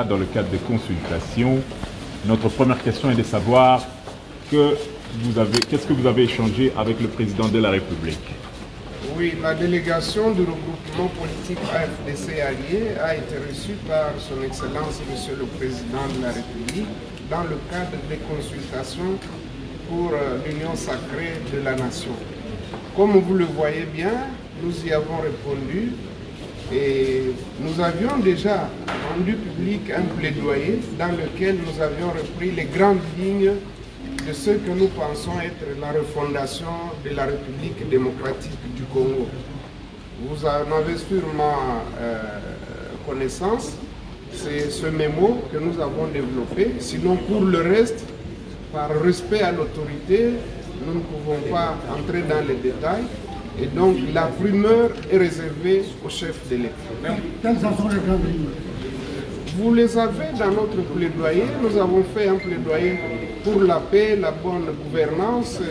Dans le cadre des consultations, notre première question est de savoir qu'est-ce que vous avez échangé avec le président de la République. Oui, la délégation du regroupement politique AFDC Alliés a été reçue par son Excellence Monsieur le Président de la République dans le cadre des consultations pour l'Union sacrée de la Nation. Comme vous le voyez bien, nous y avons répondu. Et nous avions déjà rendu public un plaidoyer dans lequel nous avions repris les grandes lignes de ce que nous pensons être la refondation de la République démocratique du Congo. Vous en avez sûrement connaissance, c'est ce mémo que nous avons développé. Sinon, pour le reste, par respect à l'autorité, nous ne pouvons pas entrer dans les détails. Et donc, la primeur est réservée au chef de l'État. Quelles sont les grandes lignes? Vous les avez dans notre plaidoyer. Nous avons fait un plaidoyer pour la paix, la bonne gouvernance,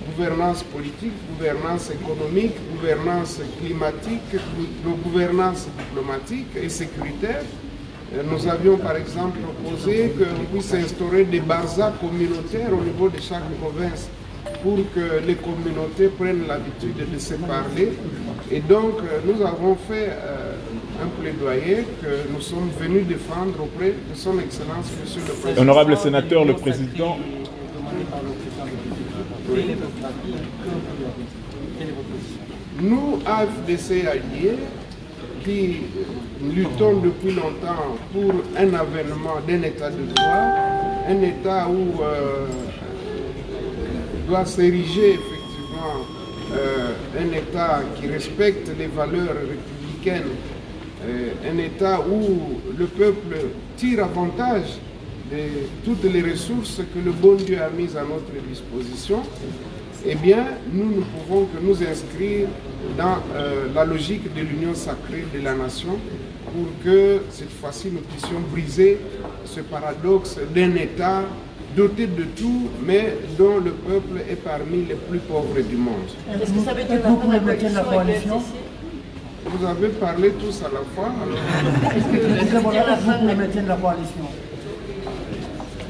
gouvernance politique, gouvernance économique, gouvernance climatique, gouvernance diplomatique et sécuritaire. Nous avions par exemple proposé qu'on puisse instaurer des barzas communautaires au niveau de chaque province, pour que les communautés prennent l'habitude de se parler. Et donc, nous avons fait un plaidoyer que nous sommes venus défendre auprès de son Excellence, Monsieur le Président. Honorable sénateur, le président... Nous, AFDC Alliés, qui luttons depuis longtemps pour un avènement d'un État de droit, un État où doit s'ériger effectivement un État qui respecte les valeurs républicaines, un État où le peuple tire avantage de toutes les ressources que le bon Dieu a mises à notre disposition. Eh bien, nous ne pouvons que nous inscrire dans la logique de l'union sacrée de la nation pour que cette fois-ci nous puissions briser ce paradoxe d'un État doté de tout, mais dont le peuple est parmi les plus pauvres du monde. Est-ce que ça veut dire pour le maintien de la coalition? Vous avez parlé tous à la fois. Est-ce que vous êtes pour le maintien de la coalition?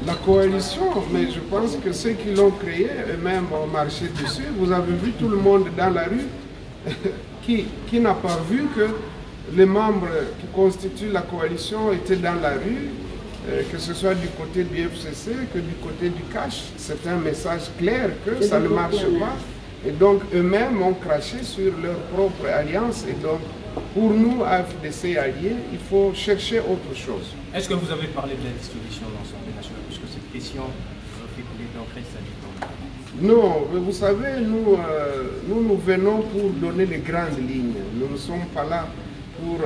La coalition, mais je pense que ceux qui l'ont créée eux-mêmes ont marché dessus. Vous avez vu tout le monde dans la rue qui n'a pas vu que les membres qui constituent la coalition étaient dans la rue, que ce soit du côté du FCC que du côté du CACH. C'est un message clair que ça ne marche pas. Et donc eux-mêmes ont craché sur leur propre alliance. Et donc pour nous, AFDC Alliés, il faut chercher autre chose. Est-ce que vous avez parlé de la dissolution de l'Assemblée nationale? Parce que cette question fait couler d'entrée sanitaire. Non, mais vous savez, nous venons pour donner les grandes lignes. Nous ne sommes pas là pour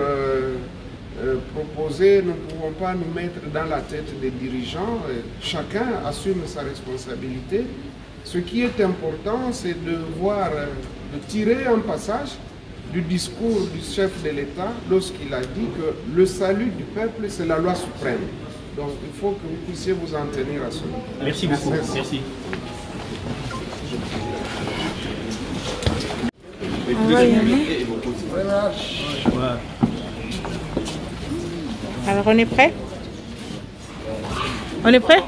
proposer, nous ne pouvons pas nous mettre dans la tête des dirigeants. Chacun assume sa responsabilité. Ce qui est important, c'est de voir, de tirer un passage du discours du chef de l'État lorsqu'il a dit que le salut du peuple, c'est la loi suprême. Donc il faut que vous puissiez vous en tenir à cela. Merci beaucoup. Merci. Alors on est prêt? On est prêt?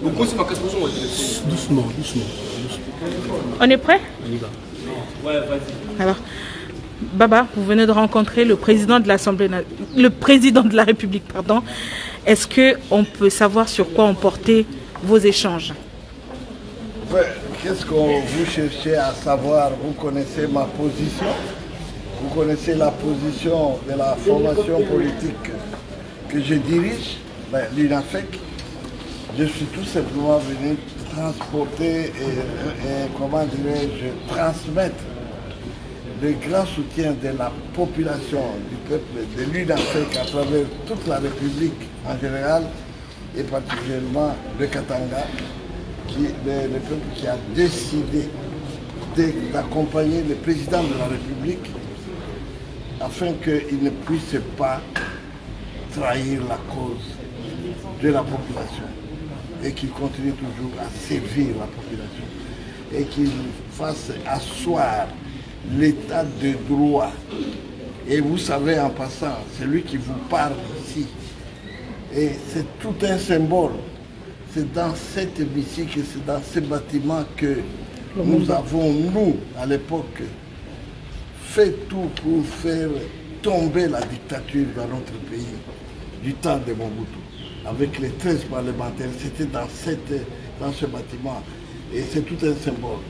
Doucement, doucement. On est prêt? On y va. Ouais, vas-y. Alors, Baba, vous venez de rencontrer le président de l'Assemblée, le président de la République, pardon. Est-ce qu'on peut savoir sur quoi ont porté vos échanges? qu'est-ce que vous cherchez à savoir? Vous connaissez ma position, vous connaissez la position de la formation politique que je dirige, l'UNAFEC. Je suis tout simplement venu transporter et comment dirais-je, transmettre le grand soutien de la population, du peuple de l'UNAFEC à travers toute la République en général et particulièrement le Katanga, le peuple qui a décidé d'accompagner le président de la République afin qu'il ne puisse pas trahir la cause de la population et qu'il continue toujours à servir la population et qu'il fasse asseoir l'état de droit. Et vous savez en passant, c'est lui qui vous parle ici. Et c'est tout un symbole. C'est dans cet hémicycle, c'est dans ce bâtiment que nous avons, nous, à l'époque, fait tout pour faire tomber la dictature dans notre pays, du temps de Mobutu. Avec les 13 parlementaires, c'était dans ce bâtiment. Et c'est tout un symbole.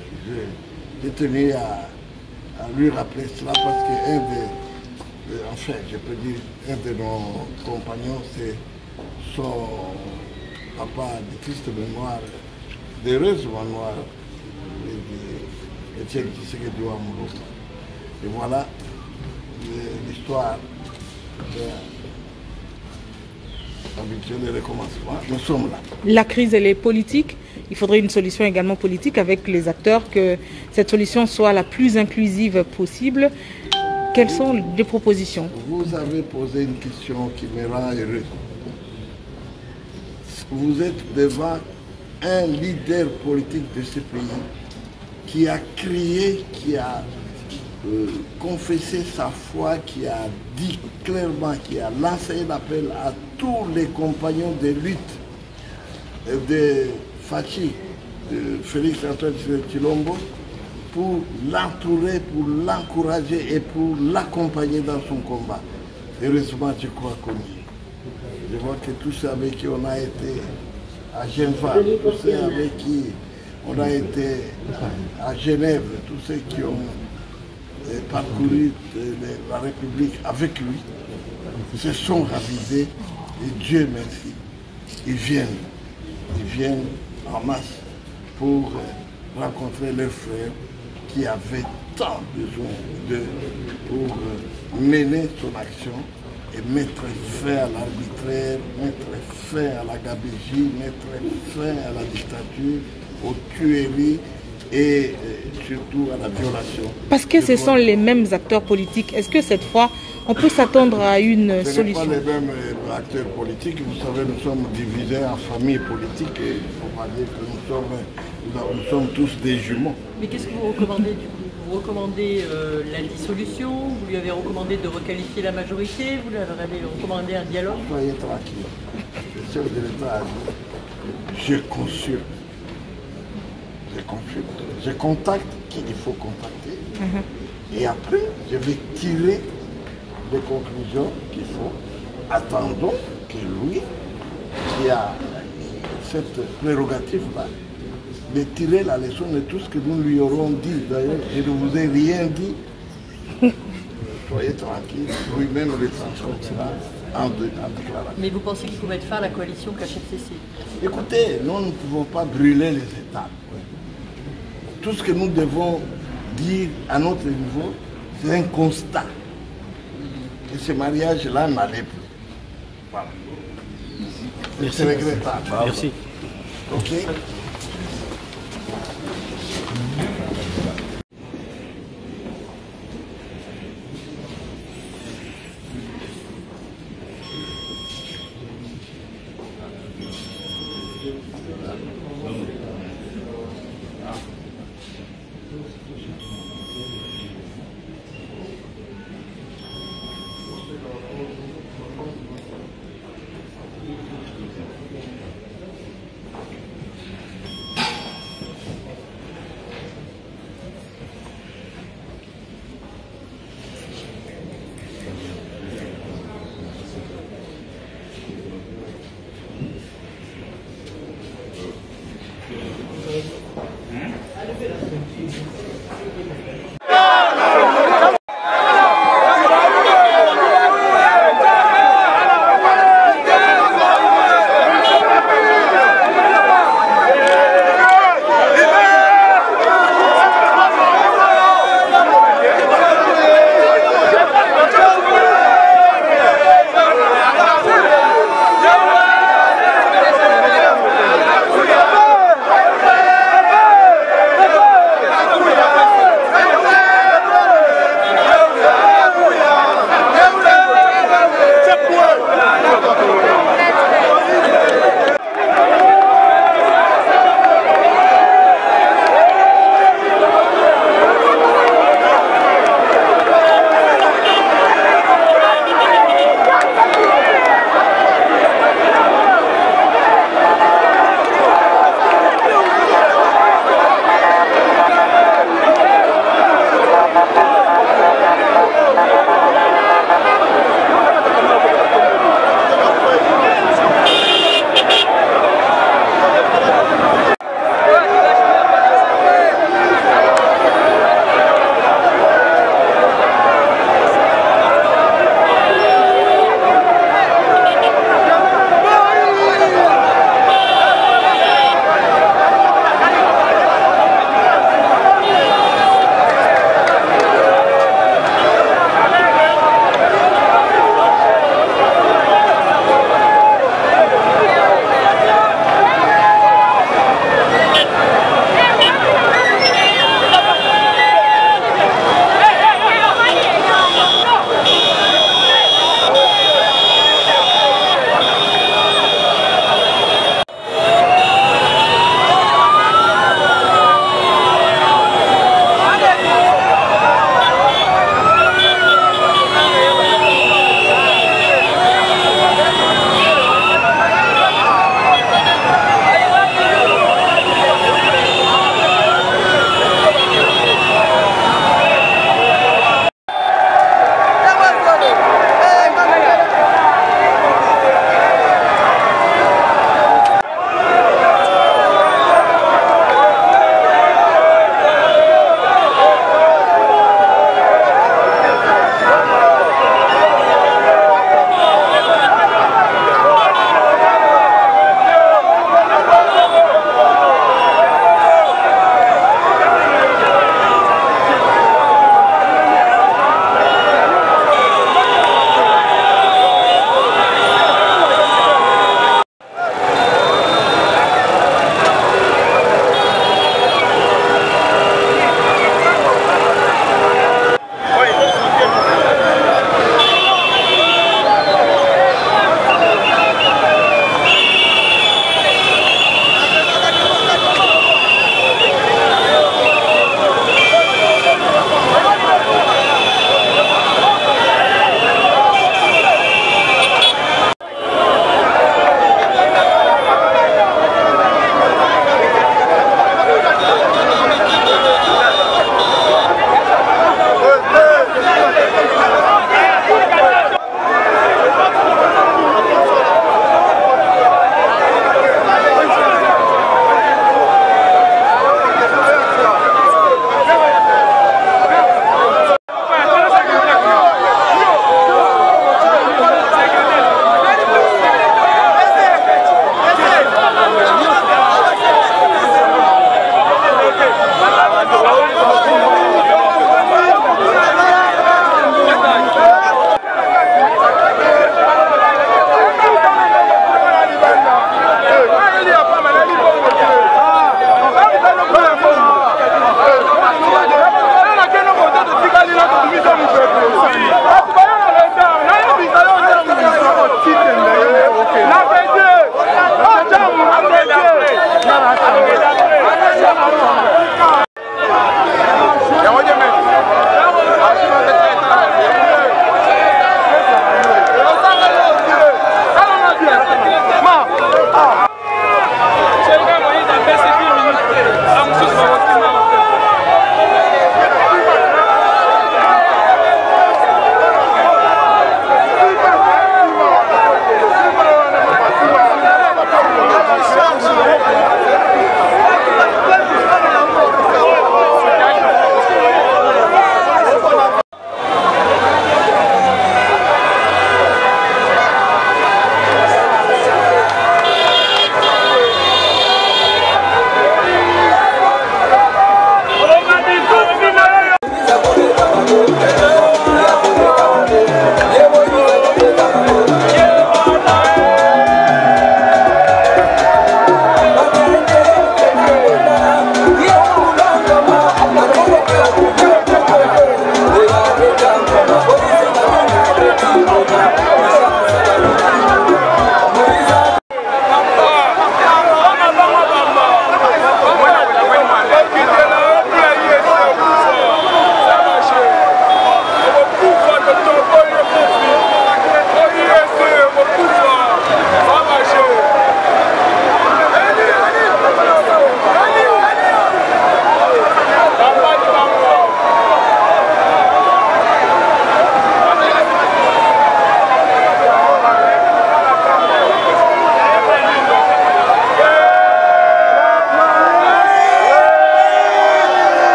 J'ai tenu à lui rappeler cela parce que je peux dire, un de nos compagnons, c'est son papa de triste mémoire, d'heureuse mémoire, Etienne Tshisekedi Ouattara. Et voilà l'histoire habituelle et recommencement. Nous sommes là. La crise, elle est politique. Il faudrait une solution également politique avec les acteurs, que cette solution soit la plus inclusive possible. Quelles sont les propositions? Vous avez posé une question qui me rend heureux. Vous êtes devant un leader politique de ce pays qui a crié, qui a confessé sa foi, qui a dit clairement, qui a lancé un appel à tous les compagnons de lutte de Fachi, de Félix Antoine Tshilombo, pour l'entourer, pour l'encourager et pour l'accompagner dans son combat. Heureusement, je crois qu'on y est. Je vois que tous ceux avec qui on a été à Geneva, tous ceux avec qui on a été à Genève, tous ceux qui ont parcouru la République avec lui, se sont ravisés et Dieu merci, ils viennent en masse pour rencontrer leurs frères qui avaient tant besoin d'eux pour mener son action et mettre fin à l'arbitraire, mettre fin à la gabegie, mettre fin à la dictature, aux tueries et surtout à la violation. Parce que ce sont les mêmes acteurs politiques. Est-ce que cette fois, on peut s'attendre à une solution? Ce ne sont pas les mêmes acteurs politiques. Vous savez, nous sommes divisés en familles politiques et il ne faut pas dire que nous sommes tous des jumeaux. Mais qu'est-ce que vous recommandez du coup? Vous recommandez la dissolution? Vous lui avez recommandé de requalifier la majorité? Vous lui avez recommandé un dialogue? Soyez tranquille. Le chef de l'État a dit, je consulte. Je contacte qui il faut contacter. Et après, je vais tirer les conclusions qu'il faut. Attendons que lui, qui a cette prérogative-là, de tirer la leçon de tout ce que nous lui aurons dit. D'ailleurs, je ne vous ai rien dit. Soyez tranquille, lui-même le transportera en déclaration. Mais vous pensez qu'il faut mettre fin à la coalition KHFCC? Écoutez, nous ne pouvons pas brûler les étapes. Tout ce que nous devons dire à notre niveau, c'est un constat. Que ce mariage-là n'allait plus. Voilà. C'est regrettable. Merci. Ok.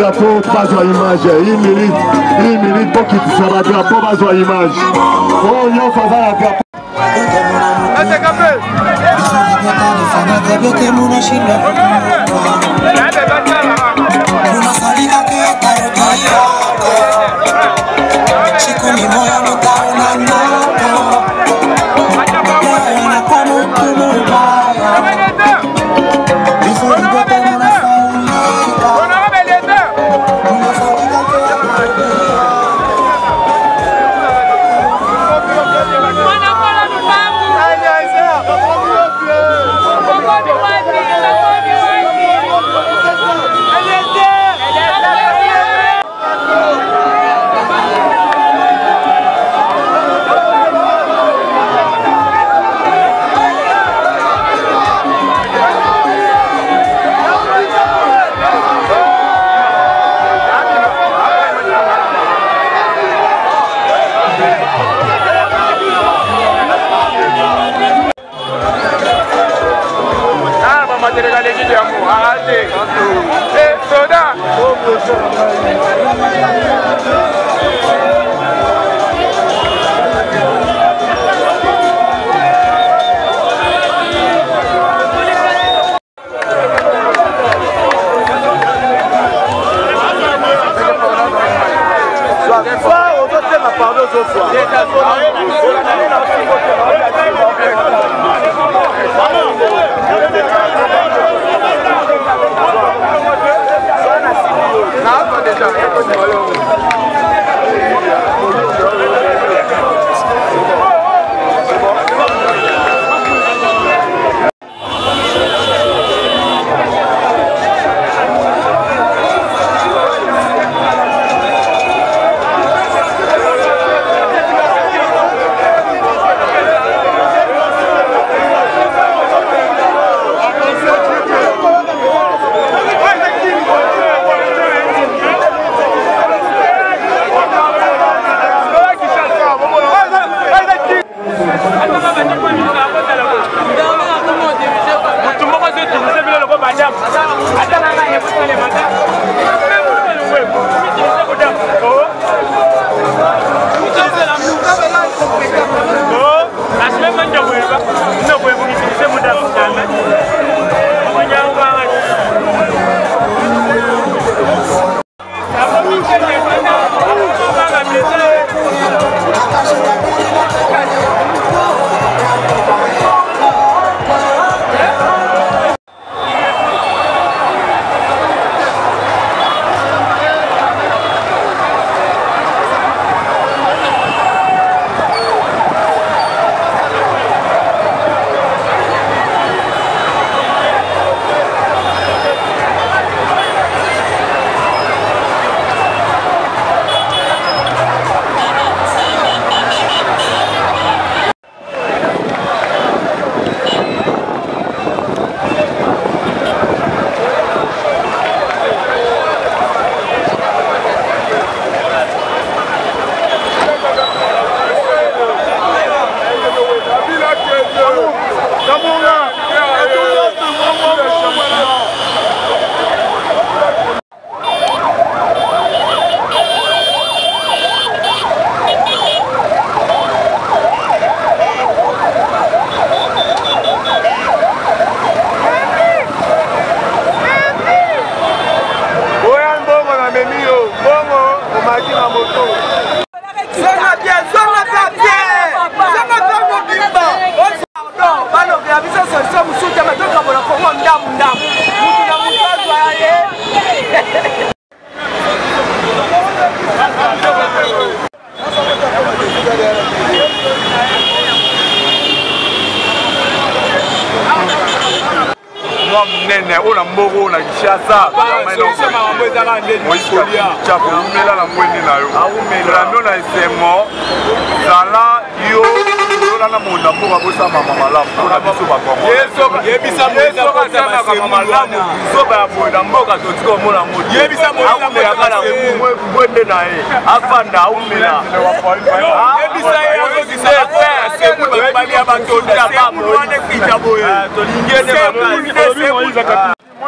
drapeau, pas de image. Il milite pour qu'il soit le drapeau, pas de image. Oh, il y a un drapeau.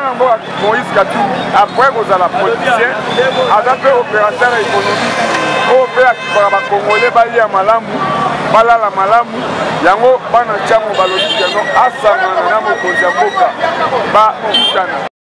mwana mboka Moïse Katumbi après kozala politicien aza mpe opérateur économique oyo mpe akipaka bakongole balia malamu balala malamu yango bana ntiango balobi yango asangana na mokonzi ya mboka bakutana.